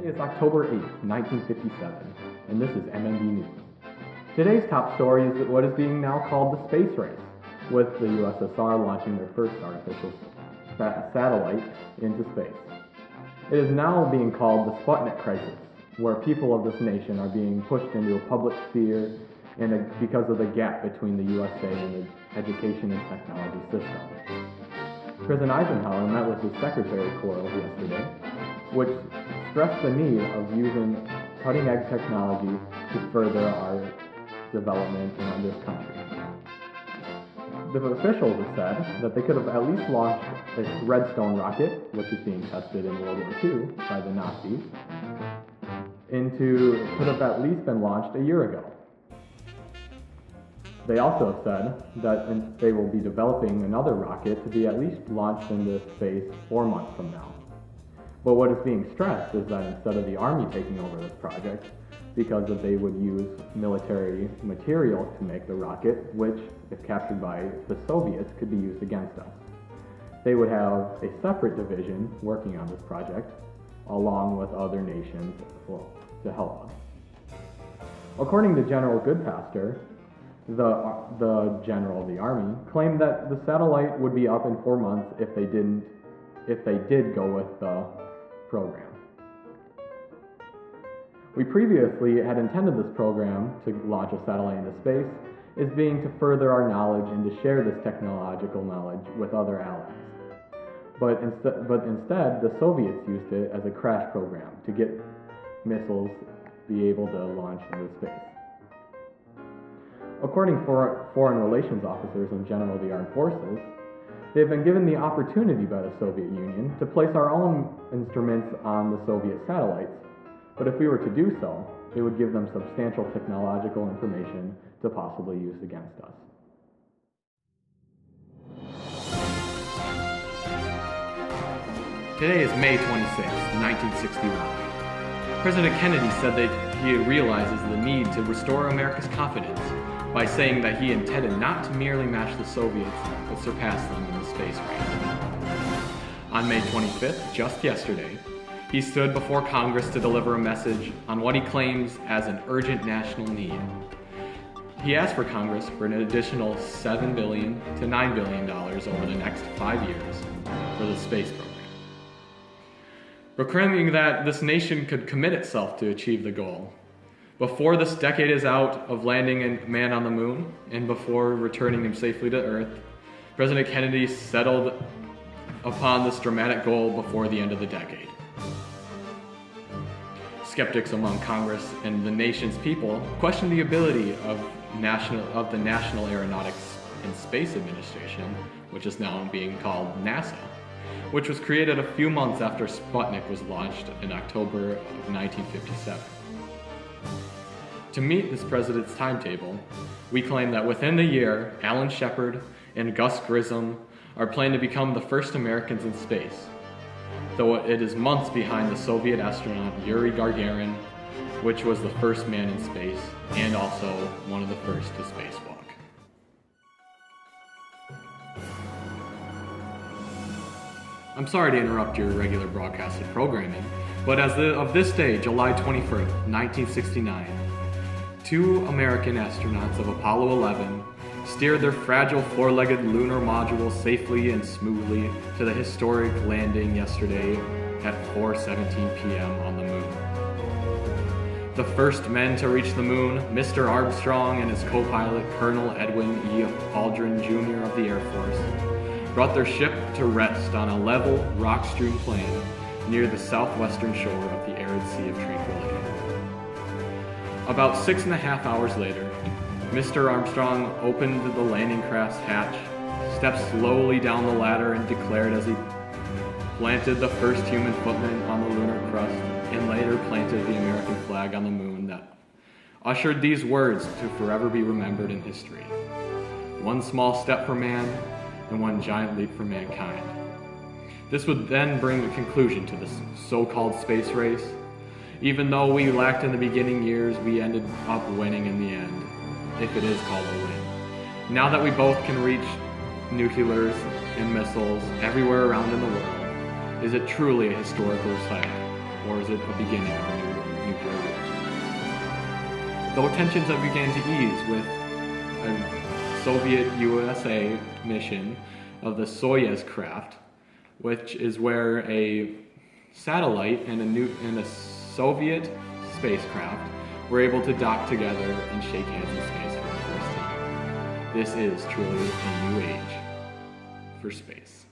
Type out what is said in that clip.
is October 8th, 1957, and this is MND News. Today's top story is what is being now called the space race, with the USSR launching their first artificial satellite into space. It is now being called the Sputnik crisis, where people of this nation are being pushed into a public sphere because of the gap between the USA and the education and technology system. President Eisenhower met with his Secretary Quarles yesterday, which stressed the need of using cutting-edge technology to further our development in this country. The officials have said that they could have at least launched a Redstone rocket, which is being tested in World War II by the Nazis, could have at least been launched a year ago. They also have said that they will be developing another rocket to be at least launched into space 4 months from now. But what is being stressed is that instead of the Army taking over this project, because they would use military materials to make the rocket, which, if captured by the Soviets, could be used against us. They would have a separate division working on this project, along with other nations to help us. According to General Goodpaster, the general of the Army, claimed that the satellite would be up in 4 months if they did go with the program. We previously had intended this program to launch a satellite into space as being to further our knowledge and to share this technological knowledge with other allies. But instead, the Soviets used it as a crash program to get missiles be able to launch into space. According to foreign relations officers in general of the armed forces, they have been given the opportunity by the Soviet Union to place our own instruments on the Soviet satellites, but if we were to do so, it would give them substantial technological information to possibly use against us. Today is May 26, 1961. President Kennedy said that he realizes the need to restore America's confidence by saying that he intended not to merely match the Soviets, but surpass them in the space race. On May 25th, just yesterday, he stood before Congress to deliver a message on what he claims as an urgent national need. He asked for Congress for an additional $7 billion to $9 billion over the next 5 years for the space program, proclaiming that this nation could commit itself to achieve the goal. Before this decade is out of landing a man on the moon, and before returning him safely to Earth, President Kennedy settled upon this dramatic goal before the end of the decade. Skeptics among Congress and the nation's people question the ability of the National Aeronautics and Space Administration, which is now being called NASA, which was created a few months after Sputnik was launched in October of 1957. To meet this president's timetable, we claim that within the year, Alan Shepard and Gus Grissom are planned to become the first Americans in space, though it is months behind the Soviet astronaut Yuri Gagarin, which was the first man in space and also one of the first to spacewalk. I'm sorry to interrupt your regular broadcasted programming, but as of this day, July 21st, 1969, 2 American astronauts of Apollo 11 steered their fragile 4-legged lunar module safely and smoothly to the historic landing yesterday at 4:17 p.m. on the moon. The first men to reach the moon, Mr. Armstrong and his co-pilot Colonel Edwin E. Aldrin Jr. of the Air Force, brought their ship to rest on a level, rock-strewn plain near the southwestern shore of the arid Sea of Tranquility. About 6.5 hours later, Mr. Armstrong opened the landing craft's hatch, stepped slowly down the ladder, and declared as he planted the first human footman on the lunar crust and later planted the American flag on the moon that ushered these words to forever be remembered in history: "One small step for man and one giant leap for mankind." This would then bring a conclusion to this so-called space race. Even though we lacked in the beginning years, we ended up winning in the end, if it is called a win. Now that we both can reach nuclears and missiles everywhere around in the world, is it truly a historical sight? or is it a beginning of a new nuclear war? Though tensions have began to ease with a Soviet USA mission of the Soyuz craft, which is where a satellite and a Soviet spacecraft were able to dock together and shake hands in space for the first time. This is truly a new age for space.